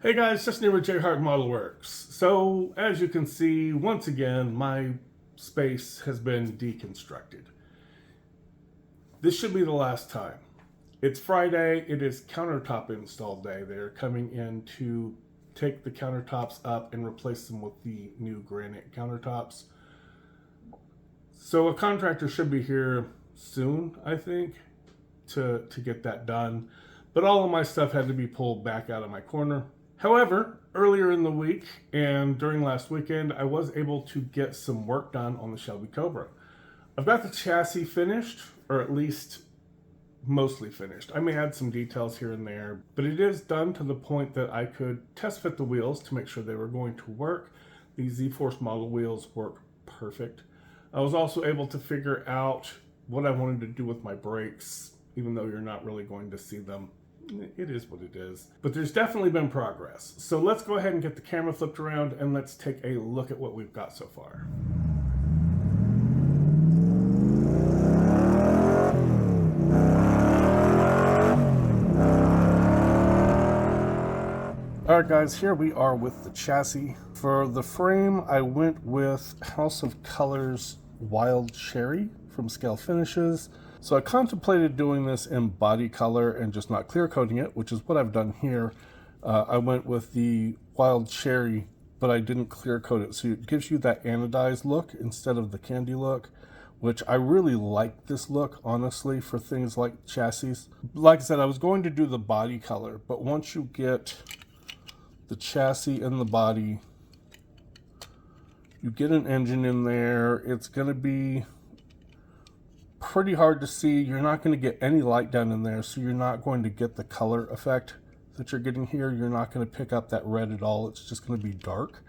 Hey guys, Justin here with JHart Modelworks. So, as you can see, once again, my space has been deconstructed. This should be the last time. It's Friday, it is countertop install day. They're coming in to take the countertops up and replace them with the new granite countertops. So a contractor should be here soon, I think, to get that done. But all of my stuff had to be pulled back out of my corner. However, earlier in the week and during last weekend, I was able to get some work done on the Shelby Cobra. I've got the chassis finished, or at least mostly finished. I may add some details here and there, but it is done to the point that I could test fit the wheels to make sure they were going to work. These Z-Force model wheels work perfect. I was also able to figure out what I wanted to do with my brakes, even though you're not really going to see them. It is what it is. But there's definitely been progress. So let's go ahead and get the camera flipped around and let's take a look at what we've got so far. Alright guys, here we are with the chassis. For the frame, I went with House of Colors Wild Cherry from Scale Finishes. So I contemplated doing this in body color and just not clear coating it, which is what I've done here. I went with the Wild Cherry, but I didn't clear coat it. So it gives you that anodized look instead of the candy look, which I really like this look, honestly, for things like chassis. Like I said, I was going to do the body color, but once you get the chassis and the body, you get an engine in there, it's going to be pretty hard to see. You're not going to get any light down in there, so you're not going to get the color effect that you're getting here. You're not going to pick up that red at all. It's just going to be dark.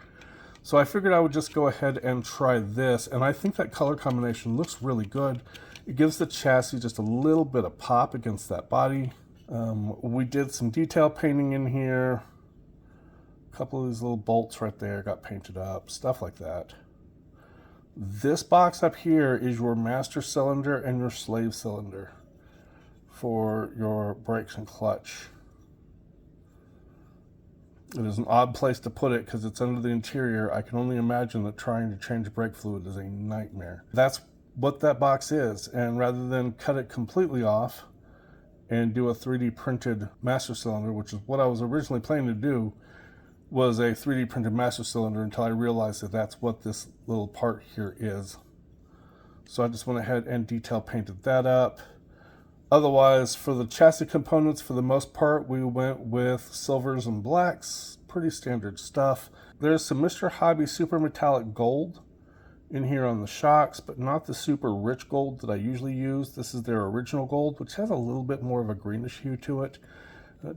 So I figured I would just go ahead and try this, and I think that color combination looks really good. It gives the chassis just a little bit of pop against that body. We did some detail painting in here. A couple of these little bolts right there got painted up, stuff like that. This box up here is your master cylinder and your slave cylinder for your brakes and clutch. It is an odd place to put it because it's under the interior. I can only imagine that trying to change brake fluid is a nightmare. That's what that box is, and rather than cut it completely off and do a 3D printed master cylinder, which is what I was originally planning to do, was a 3D printed master cylinder, until I realized that that's what this little part here is. So I just went ahead and detail painted that up. Otherwise, for the chassis components, for the most part, we went with silvers and blacks, pretty standard stuff. There's some Mr. Hobby super metallic gold in here on the shocks, but not the super rich gold that I usually use. This is their original gold, which has a little bit more of a greenish hue to it.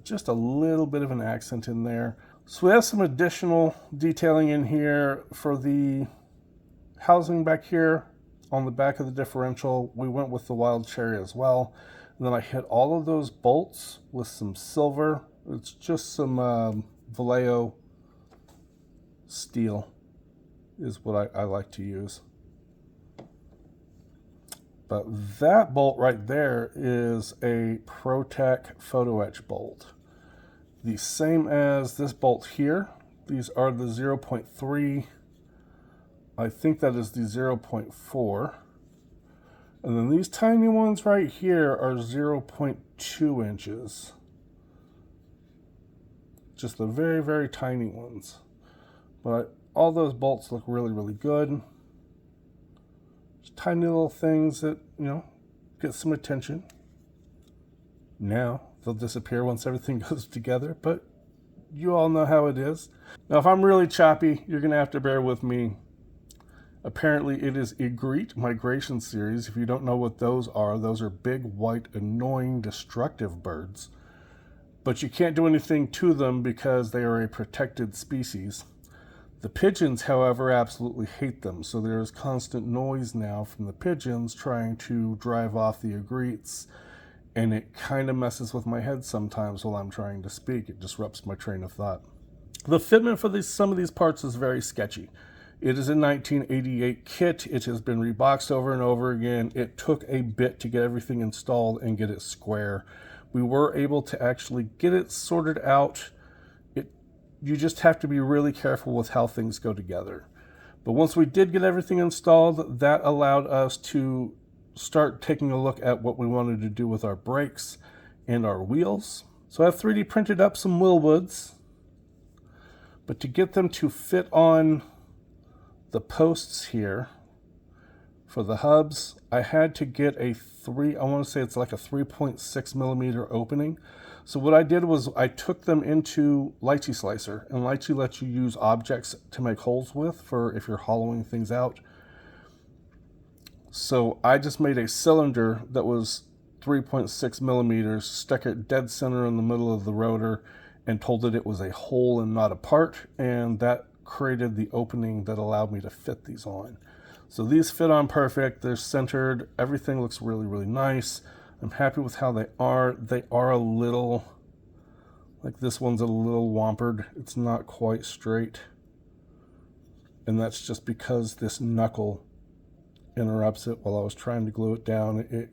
Just a little bit of an accent in there. So we have some additional detailing in here for the housing back here on the back of the differential. We went with the Wild Cherry as well. And then I hit all of those bolts with some silver. It's just some Vallejo steel is what I like to use. But that bolt right there is a ProTech photo etch bolt. The same as this bolt here. These are the 0.3. I think that is the 0.4. And then these tiny ones right here are 0.2 inches. Just the very, very tiny ones. But all those bolts look really, really good. Just tiny little things that, you know, get some attention. Now they'll disappear once everything goes together, but you all know how it is. Now, if I'm really choppy, you're going to have to bear with me. Apparently, it is Egret migration series. If you don't know what those are big, white, annoying, destructive birds. But you can't do anything to them because they are a protected species. The pigeons, however, absolutely hate them. So there is constant noise now from the pigeons trying to drive off the egrets. And it kind of messes with my head sometimes while I'm trying to speak. It disrupts my train of thought. The fitment for some of these parts is very sketchy. It is a 1988 kit. It has been reboxed over and over again. It took a bit to get everything installed and get it square. We were able to actually get it sorted out. It you just have to be really careful with how things go together. But once we did get everything installed, that allowed us to start taking a look at what we wanted to do with our brakes and our wheels. So I've 3D printed up some wheel woods, but to get them to fit on the posts here for the hubs, I had to get I want to say it's like a 3.6 millimeter opening. So what I did was I took them into Lychee Slicer, and Lychee lets you use objects to make holes with for if you're hollowing things out. So I just made a cylinder that was 3.6 millimeters, stuck it dead center in the middle of the rotor, and told it was a hole and not a part, and that created the opening that allowed me to fit these on. So these fit on perfect, they're centered, everything looks really, really nice. I'm happy with how they are. They are a little, like this one's a little wampered. It's not quite straight. And that's just because this knuckle interrupts it while I was trying to glue it down. It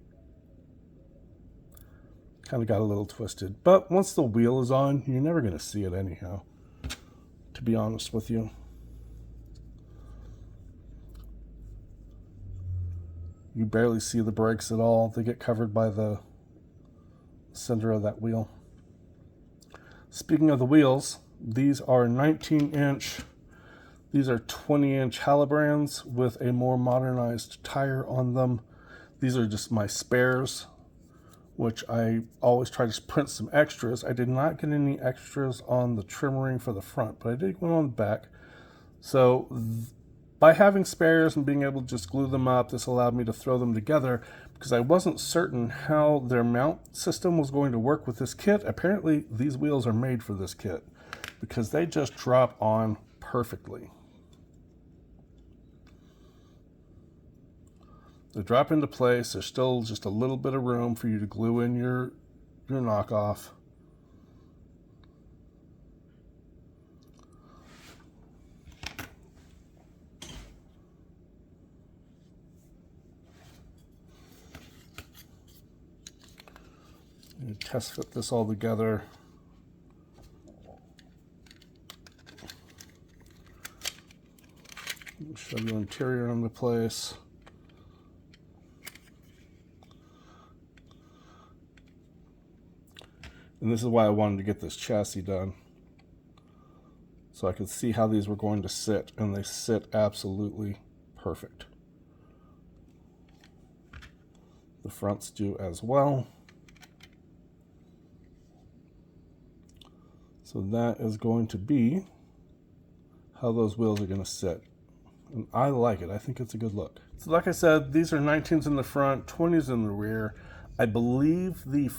kind of got a little twisted. But once the wheel is on, you're never going to see it anyhow, to be honest with you. You barely see the brakes at all. They get covered by the center of that wheel. Speaking of the wheels, these are 19-inch. These are 20-inch Halibrands with a more modernized tire on them. These are just my spares, which I always try to print some extras. I did not get any extras on the trim ring for the front, but I did one on the back. So by having spares and being able to just glue them up, this allowed me to throw them together because I wasn't certain how their mount system was going to work with this kit. Apparently, these wheels are made for this kit because they just drop on perfectly. They drop into place. There's still just a little bit of room for you to glue in your knockoff. You test fit this all together. Shove the interior into place. And this is why I wanted to get this chassis done, so I could see how these were going to sit, and they sit absolutely perfect. The fronts do as well. So that is going to be how those wheels are going to sit. And I like it. I think it's a good look. So like I said, these are 19s in the front, 20s in the rear. I believe the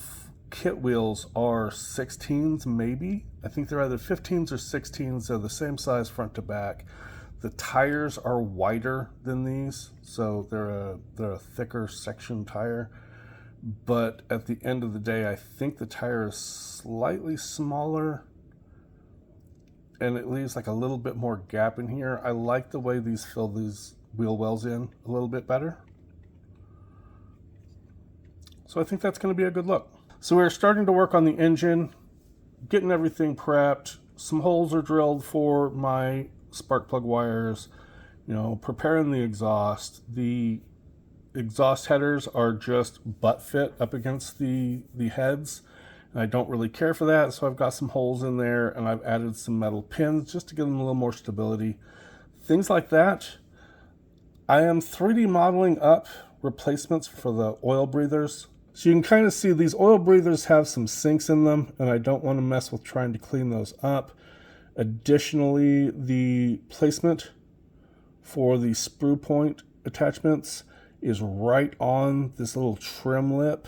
kit wheels are 16s maybe. I think they're either 15s or 16s. They're the same size front to back. The tires are wider than these, so they're a thicker section tire. But at the end of the day, I think the tire is slightly smaller, and it leaves like a little bit more gap in here. I like the way these fill these wheel wells in a little bit better. So I think that's going to be a good look. So we're starting to work on the engine, getting everything prepped. Some holes are drilled for my spark plug wires, preparing the exhaust. The exhaust headers are just butt fit up against the heads. And I don't really care for that, so I've got some holes in there, and I've added some metal pins just to give them a little more stability. Things like that. I am 3D modeling up replacements for the oil breathers. So you can kind of see these oil breathers have some sinks in them, and I don't want to mess with trying to clean those up. Additionally, the placement for the sprue point attachments is right on this little trim lip,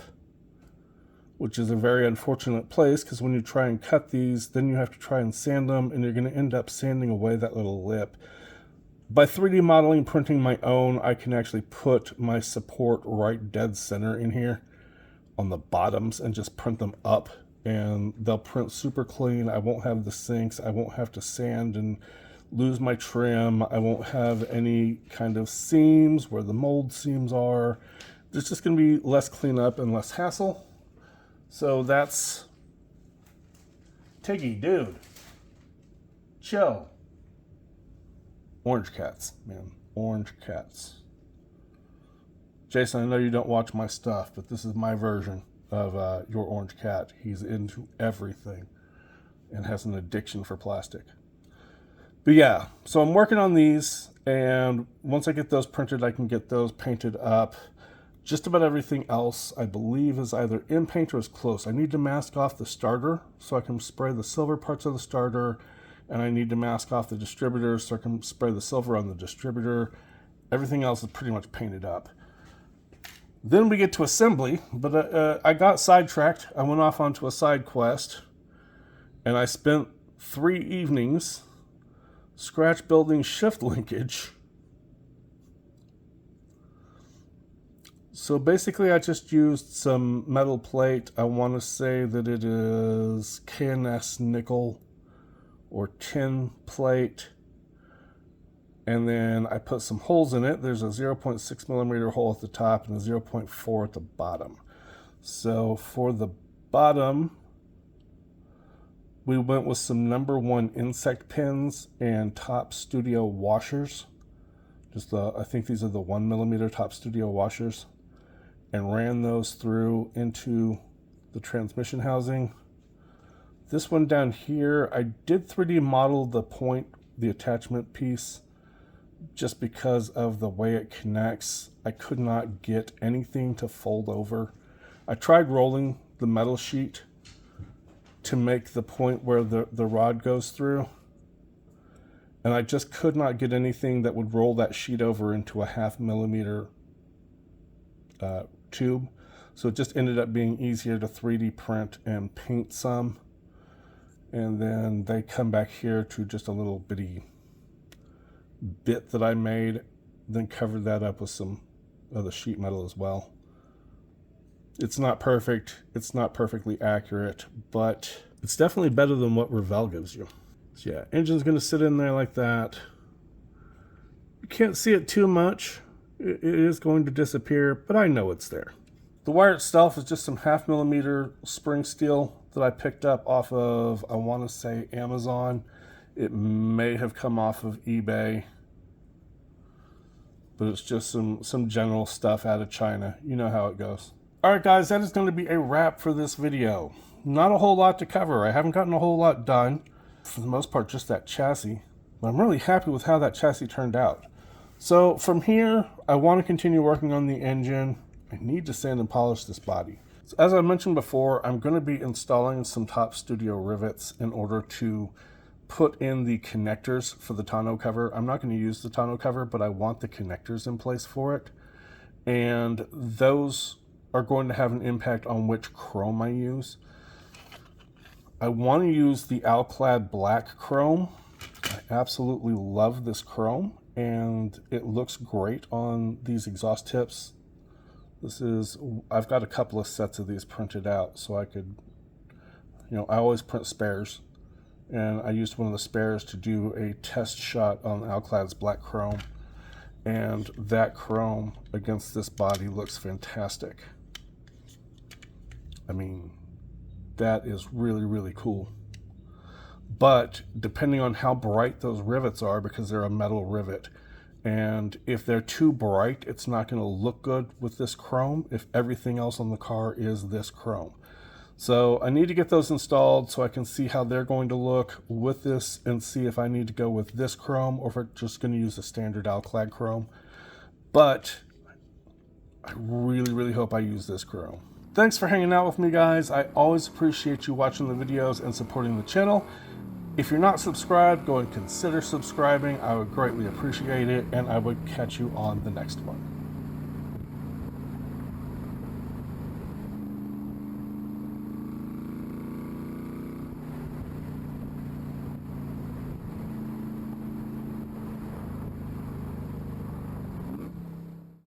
which is a very unfortunate place because when you try and cut these, then you have to try and sand them, and you're going to end up sanding away that little lip. By 3D modeling, printing my own, I can actually put my support right dead center in here on the bottoms and just print them up, and they'll print super clean. I won't have the sinks. I won't have to sand and lose my trim. I won't have any kind of seams where the mold seams are. There's just going to be less cleanup and less hassle. So that's Tiggy, dude. show. Orange cats, man. Orange cats. Jason, I know you don't watch my stuff, but this is my version of your orange cat. He's into everything and has an addiction for plastic. But yeah, so I'm working on these, and once I get those printed, I can get those painted up. Just about everything else, I believe, is either in paint or is close. I need to mask off the starter so I can spray the silver parts of the starter, and I need to mask off the distributor so I can spray the silver on the distributor. Everything else is pretty much painted up. Then we get to assembly, but I got sidetracked. I went off onto a side quest, and I spent 3 evenings scratch building shift linkage. So basically I just used some metal plate. I want to say that it is KNS nickel or tin plate. And then I put some holes in it. There's a 0.6 millimeter hole at the top and a 0.4 at the bottom. So for the bottom, we went with some number 1 insect pins and Top Studio washers. I think these are the 1 millimeter Top Studio washers. And ran those through into the transmission housing. This one down here, I did 3D model the attachment piece, just because of the way it connects. I could not get anything to fold over. I tried rolling the metal sheet to make the point where the rod goes through, and I just could not get anything that would roll that sheet over into a 0.5 millimeter tube. So it just ended up being easier to 3D print and paint some, and then they come back here to just a little bitty bit that I made, then covered that up with some of the sheet metal as well. It's not perfect, it's not perfectly accurate, but it's definitely better than what Revell gives you. So yeah, engine's gonna sit in there like that. You can't see it too much. It is going to disappear, but I know it's there. The wire itself is just some 0.5 millimeter spring steel that I picked up off of, I want to say, Amazon. It may have come off of eBay, but it's just some general stuff out of China. You know how it goes. All right, guys, that is going to be a wrap for this video. Not a whole lot to cover. I haven't gotten a whole lot done. For the most part, just that chassis. But I'm really happy with how that chassis turned out. So from here, I want to continue working on the engine. I need to sand and polish this body. So as I mentioned before, I'm going to be installing some Top Studio rivets in order to put in the connectors for the tonneau cover. I'm not going to use the tonneau cover, but I want the connectors in place for it. And those are going to have an impact on which chrome I use. I want to use the Alclad black chrome. I absolutely love this chrome, and it looks great on these exhaust tips. I've got a couple of sets of these printed out, so I could, I always print spares, and I used one of the spares to do a test shot on Alclad's black chrome, and that chrome against this body looks fantastic. I mean, that is really, really cool. But depending on how bright those rivets are, because they're a metal rivet, and if they're too bright, it's not going to look good with this chrome if everything else on the car is this chrome. So I need to get those installed so I can see how they're going to look with this, and see if I need to go with this chrome or if I'm just going to use a standard Alclad chrome. But I really, really hope I use this chrome. Thanks for hanging out with me, guys. I always appreciate you watching the videos and supporting the channel. If you're not subscribed, go and consider subscribing. I would greatly appreciate it, and I would catch you on the next one.